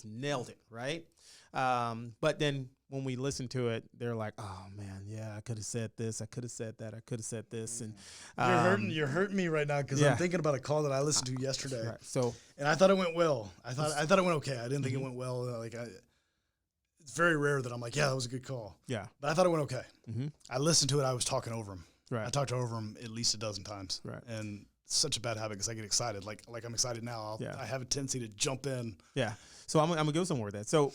Speaker 1: nailed it, right? But then when we listen to it, they're like, oh man, yeah, I could have said this, I could have said that, I could have said this, and
Speaker 2: you're hurting me right now because I'm thinking about a call that I listened to yesterday.
Speaker 1: Right. So,
Speaker 2: and I thought it went well. I thought it went okay. I didn't think it went well. it's very rare that I'm like, yeah, that was a good call.
Speaker 1: Yeah.
Speaker 2: But I thought it went okay.
Speaker 1: Mm-hmm.
Speaker 2: I listened to it. I was talking over him.
Speaker 1: Right.
Speaker 2: I talked over him at least a dozen times.
Speaker 1: Right.
Speaker 2: And it's such a bad habit because I get excited. Like I'm excited now. I have a tendency to jump in.
Speaker 1: Yeah. So I'm going to go somewhere with that. So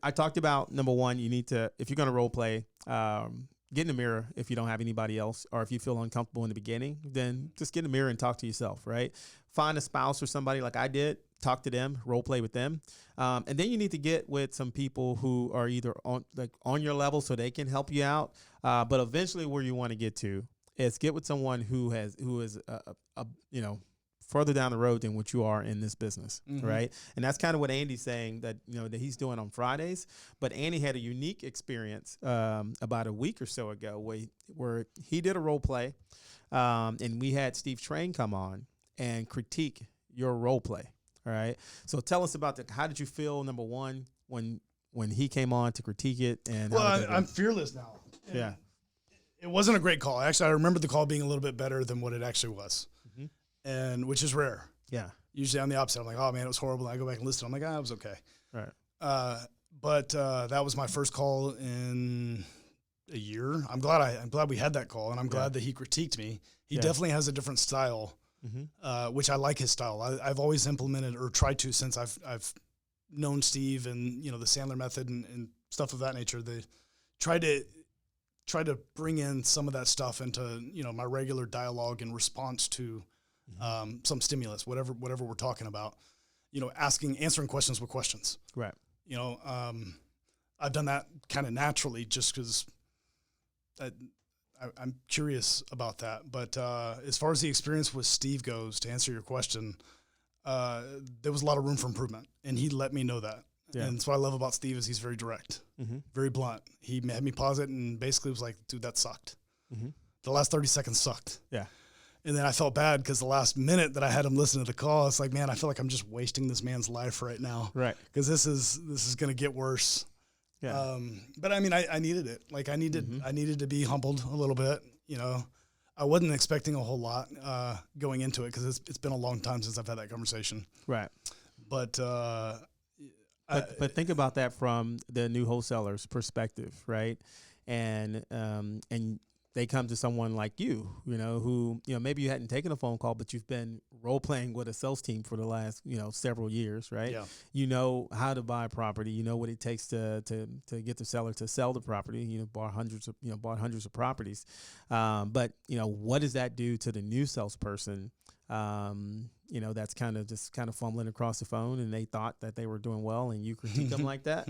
Speaker 1: I talked about, number one, you need to, if you're going to role play, get in the mirror if you don't have anybody else, or if you feel uncomfortable in the beginning, then just get in the mirror and talk to yourself, right? Find a spouse or somebody like I did, talk to them, role play with them. And then you need to get with some people who are either on your level so they can help you out. But eventually where you want to get to is get with someone who is further down the road than what you are in this business, right? And that's kind of what Andy's saying that that he's doing on Fridays. But Andy had a unique experience about a week or so ago where he did a role play, and we had Steve Train come on and critique your role play. All right. So tell us about how did you feel, number one, when he came on to critique it? And
Speaker 2: I'm fearless now.
Speaker 1: Yeah.
Speaker 2: It wasn't a great call. Actually, I remember the call being a little bit better than what it actually was. And which is rare.
Speaker 1: Yeah.
Speaker 2: Usually I'm the opposite. I'm like, oh man, it was horrible. And I go back and listen. I'm like, it was okay.
Speaker 1: Right.
Speaker 2: But that was my first call in a year. I'm glad we had that call, and I'm glad that he critiqued me. He definitely has a different style, which I like his style. I've always implemented or tried to since I've known Steve and the Sandler method and stuff of that nature. They try to bring in some of that stuff into my regular dialogue in response to some stimulus, whatever we're talking about, answering questions with questions.
Speaker 1: Right.
Speaker 2: I've done that kind of naturally just because I'm curious about that. But as far as the experience with Steve goes, to answer your question, there was a lot of room for improvement, and he let me know that. Yeah. And that's what I love about Steve is he's very direct, very blunt. He had me pause it and basically was like, dude, that sucked. The last 30 seconds sucked.
Speaker 1: Yeah.
Speaker 2: And then I felt bad because the last minute that I had him listen to the call, it's like, man, I feel like I'm just wasting this man's life right now.
Speaker 1: Right.
Speaker 2: Because this is going to get worse. Yeah. But I mean, I needed it. Like I needed to be humbled a little bit. I wasn't expecting a whole lot going into it because it's been a long time since I've had that conversation.
Speaker 1: Right.
Speaker 2: But
Speaker 1: think about that from the new wholesaler's perspective, right? And they come to someone like you, who, maybe you hadn't taken a phone call, but you've been role playing with a sales team for the last, several years, right? Yeah. You know how to buy a property. You know what it takes to get the seller to sell the property. Bought hundreds of properties. But what does that do to the new salesperson? That's kind of fumbling across the phone, and they thought that they were doing well, and you critique them like that.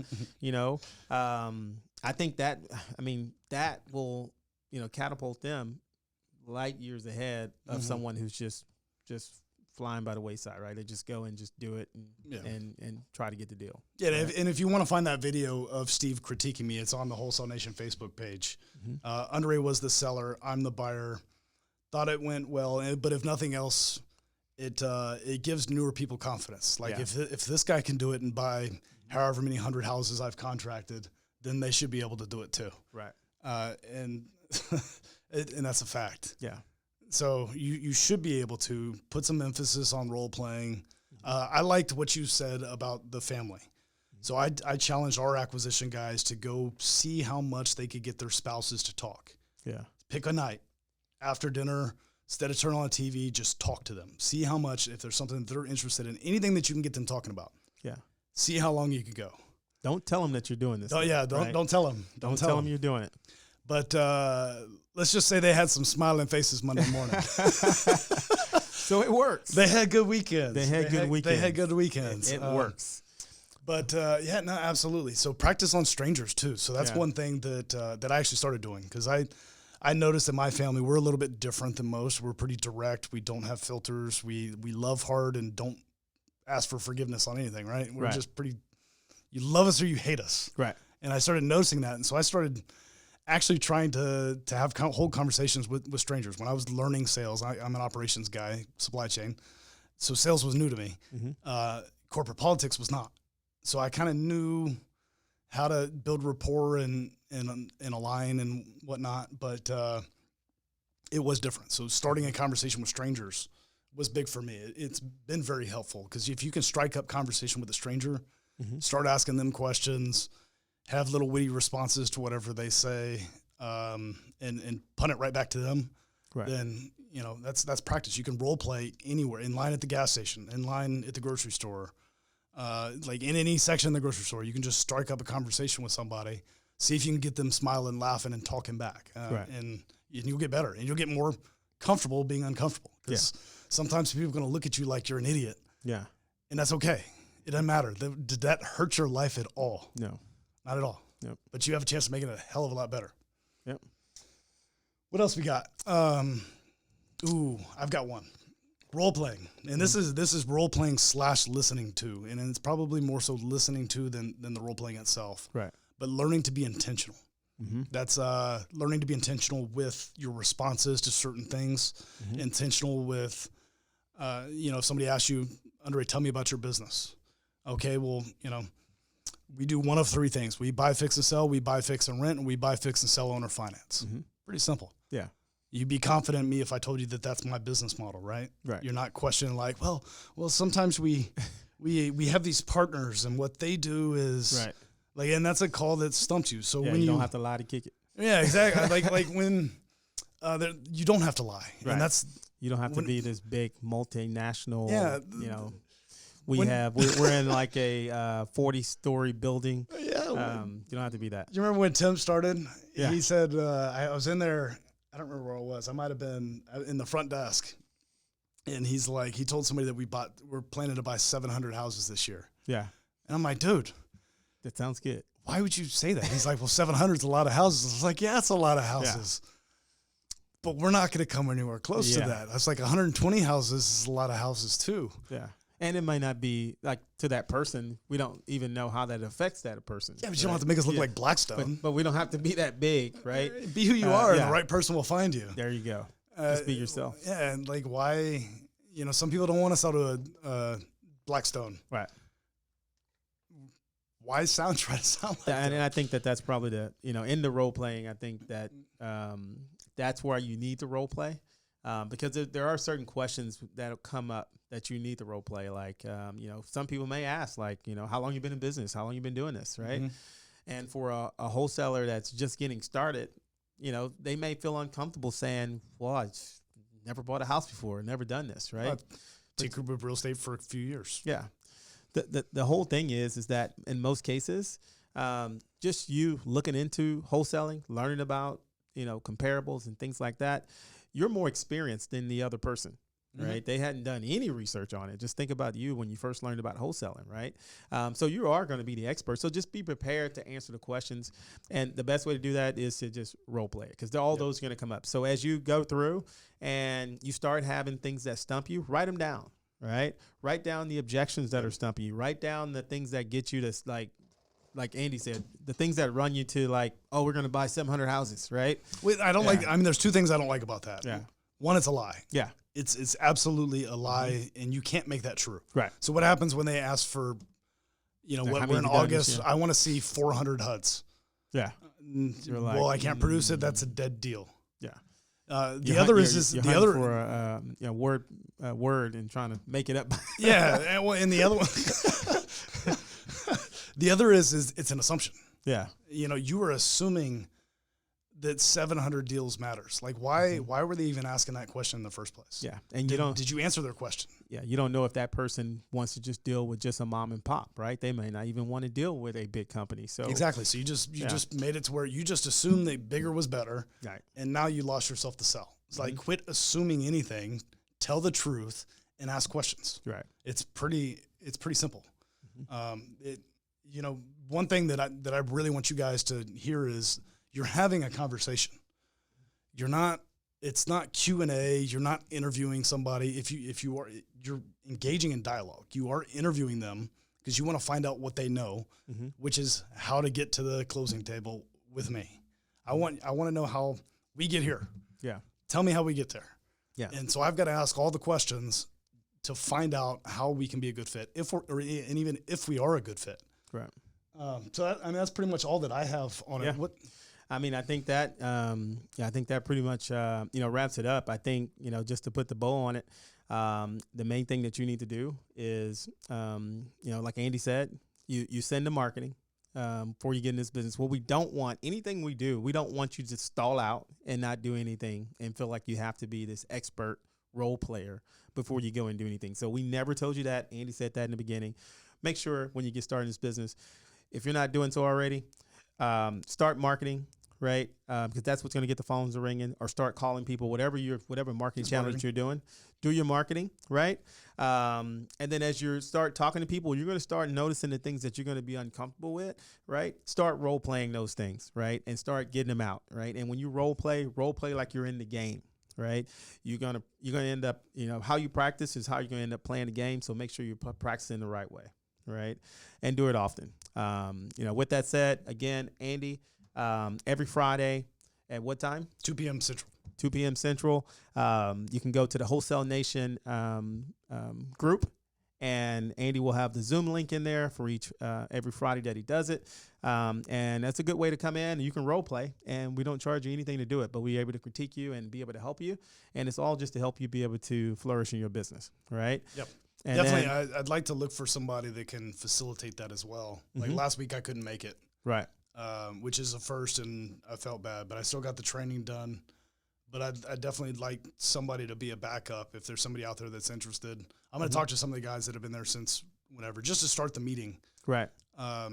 Speaker 1: I think that will, catapult them light years ahead of someone who's just flying by the wayside, right? They just go and just do it and try to get the deal. Yeah,
Speaker 2: right? And if you want to find that video of Steve critiquing me, it's on the Wholesale Nation Facebook page. Undrea was the seller. I'm the buyer. Thought it went well, but if nothing else, it gives newer people confidence. Like if this guy can do it and buy however many 100 houses I've contracted, then they should be able to do it too.
Speaker 1: Right.
Speaker 2: And that's a fact.
Speaker 1: Yeah.
Speaker 2: So you should be able to put some emphasis on role playing. I liked what you said about the family. So I challenged our acquisition guys to go see how much they could get their spouses to talk.
Speaker 1: Yeah.
Speaker 2: Pick a night after dinner, instead of turning on TV, just talk to them. See how much, if there's something that they're interested in, anything that you can get them talking about.
Speaker 1: Yeah.
Speaker 2: See how long you can go.
Speaker 1: Don't tell them that you're doing this.
Speaker 2: Oh yeah, don't tell them.
Speaker 1: Don't tell them you're doing it.
Speaker 2: But let's just say they had some smiling faces Monday morning.
Speaker 1: So it works.
Speaker 2: They had good weekends.
Speaker 1: They had good weekends.
Speaker 2: It
Speaker 1: works.
Speaker 2: But no, absolutely. So practice on strangers too. So that's one thing that I actually started doing because I noticed that my family, we're a little bit different than most. We're pretty direct. We don't have filters. We love hard and don't ask for forgiveness on anything, right? We're just pretty, you love us or you hate us.
Speaker 1: Right.
Speaker 2: And I started noticing that. And so I started actually trying to have whole conversations with strangers. When I was learning sales, I'm an operations guy, supply chain. So sales was new to me. Corporate politics was not. So I kind of knew how to build rapport and align and whatnot, but it was different. So starting a conversation with strangers was big for me. It's been very helpful because if you can strike up conversation with a stranger, start asking them questions, have little witty responses to whatever they say, and punt it right back to them.
Speaker 1: Right.
Speaker 2: Then, you know, that's practice. You can role play anywhere, in line at the gas station, in line at the grocery store, like in any section of the grocery store. You can just strike up a conversation with somebody, see if you can get them smiling, laughing, and talking back. And you'll get better, and you'll get more comfortable being uncomfortable. Because sometimes people are going to look at you like you're an idiot. Yeah. And that's okay. It doesn't matter. Did that hurt your life at all? No. Not at all. Yep. But you have a chance of making it a hell of a lot better. Yep. What else we got? I've got one. Role playing. And this is role playing / listening to. And it's probably more so listening to than the role playing itself. Right. But learning to be intentional. That's learning to be intentional with your responses to certain things. Intentional with, if somebody asks you, Undrea, tell me about your business. Okay, well, we do one of three things. We buy, fix, and sell. We buy, fix, and rent. And we buy, fix, and sell owner finance. Pretty simple. Yeah. You'd be confident in me if I told you that that's my business model, right? Right. You're not questioning like, well, sometimes we have these partners and what they do is right. Like, and that's a call that stumps you. So when you don't
Speaker 1: have to lie to kick it.
Speaker 2: Yeah, exactly. like when you don't have to lie, right. And
Speaker 1: you don't have to be this big multinational. Yeah. We're in like a 40-story building. Yeah. You don't have to be that.
Speaker 2: You remember when Tim started? Yeah. He said, I was in there. I don't remember where I was. I might have been in the front desk. And he's like, he told somebody that we're planning to buy 700 houses this year. Yeah. And I'm like, dude.
Speaker 1: That sounds good.
Speaker 2: Why would you say that? He's like, well, 700 is a lot of houses. I was like, yeah, it's a lot of houses. Yeah. But we're not going to come anywhere close to that. That's like 120 houses is a lot of houses too. Yeah.
Speaker 1: And it might not be like to that person. We don't even know how that affects that person.
Speaker 2: Yeah, but you don't have to make us look like Blackstone.
Speaker 1: But we don't have to be that big, right?
Speaker 2: Be who you are, and the right person will find you.
Speaker 1: There you go. Just be yourself.
Speaker 2: Yeah, and like why, some people don't want to sell to a Blackstone. Right. Why try to sound like that?
Speaker 1: And I think that's probably in the role playing, I think that that's where you need to role play. Because there are certain questions that'll come up that you need to role play. Like, some people may ask, like, how long you been in business? How long you been doing this? Right. And for a wholesaler that's just getting started, they may feel uncomfortable saying, well, I just never bought a house before, never done this. Right.
Speaker 2: Tinkered with real estate for a few years.
Speaker 1: Yeah. The whole thing is that in most cases, just you looking into wholesaling, learning about, comparables and things like that, you're more experienced than the other person, right? They hadn't done any research on it. Just think about you when you first learned about wholesaling, right? So you are going to be the expert. So just be prepared to answer the questions. And the best way to do that is to just role play it because all those are going to come up. So as you go through and you start having things that stump you, write them down, right? Write down the objections that are stumping you. Write down the things that get you to like Andy said, the things that run you to like, oh, we're going to buy 700 houses, right?
Speaker 2: Wait, there's two things I don't like about that. Yeah. One, it's a lie. Yeah. It's absolutely a lie, and you can't make that true. Right. So what happens when they ask for, we're in August, I want to see 400 HUDs. Yeah. Well, I can't produce it. That's a dead deal. Yeah. The other is for word and trying to make it up. Yeah. And the other one. The other is it's an assumption. Yeah. You are assuming that 700 deals matters. Like why were they even asking that question in the first place? Yeah. And did you answer their question?
Speaker 1: Yeah. You don't know if that person wants to just deal with just a mom and pop, right? They may not even want to deal with a big company. So
Speaker 2: exactly. So you just made it to where you just assumed that bigger was better. Right. And now you lost yourself to sell. It's like quit assuming anything, tell the truth and ask questions. Right. It's pretty simple. One thing that I really want you guys to hear is you're having a conversation. It's not Q&A. You're not interviewing somebody. You're engaging in dialogue. You are interviewing them because you want to find out what they know, which is how to get to the closing table with me. I want to know how we get here. Yeah. Tell me how we get there. Yeah. And so I've got to ask all the questions to find out how we can be a good fit, and even if we are a good fit. Right. So that's pretty much all that I have on it. What?
Speaker 1: I mean, I think that pretty much wraps it up. I think just to put the bow on it, the main thing that you need to do is like Andy said, you send to marketing before you get in this business. What we don't want, anything we do, we don't want you to stall out and not do anything and feel like you have to be this expert role player before you go and do anything. So we never told you that. Andy said that in the beginning. Make sure when you get started in this business, if you're not doing so already, start marketing, right? Because that's what's going to get the phones ringing, or start calling people, whatever marketing channel that you're doing, do your marketing, right? And then as you start talking to people, you're going to start noticing the things that you're going to be uncomfortable with, right? Start role playing those things, right? And start getting them out, right? And when you role play like you're in the game, right? You're gonna end up, how you practice is how you're gonna end up playing the game. So make sure you're practicing the right way, right? And do it often. With that said, again, Andy, every Friday at what time?
Speaker 2: 2 p.m. Central.
Speaker 1: 2 p.m. Central. You can go to the Wholesale Nation group, and Andy will have the Zoom link in there for every Friday that he does it. And that's a good way to come in. You can role play, and we don't charge you anything to do it, but we're able to critique you and be able to help you. And it's all just to help you be able to flourish in your business, right?
Speaker 2: Yep.
Speaker 1: And
Speaker 2: definitely, I'd like to look for somebody that can facilitate that as well. Like last week, I couldn't make it.
Speaker 1: Right.
Speaker 2: Which is a first, and I felt bad, but I still got the training done. But I'd definitely like somebody to be a backup if there's somebody out there that's interested. I'm going to talk to some of the guys that have been there since whenever, just to start the meeting.
Speaker 1: Right.
Speaker 2: Yeah,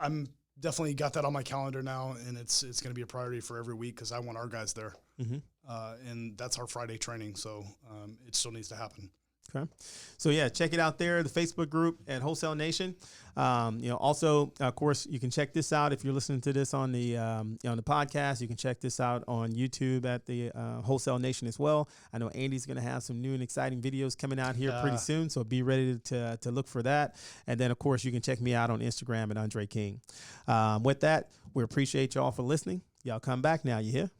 Speaker 2: I'm definitely got that on my calendar now, and it's going to be a priority for every week because I want our guys there. And that's our Friday training, so it still needs to happen.
Speaker 1: Okay. So yeah, check it out there, the Facebook group at Wholesale Nation. Also, of course, you can check this out if you're listening to this on the podcast. You can check this out on YouTube at the Wholesale Nation as well. I know Andy's going to have some new and exciting videos coming out here pretty soon, so be ready to look for that. And then, of course, you can check me out on Instagram at Undrea King. With that, we appreciate y'all for listening. Y'all come back now, you hear?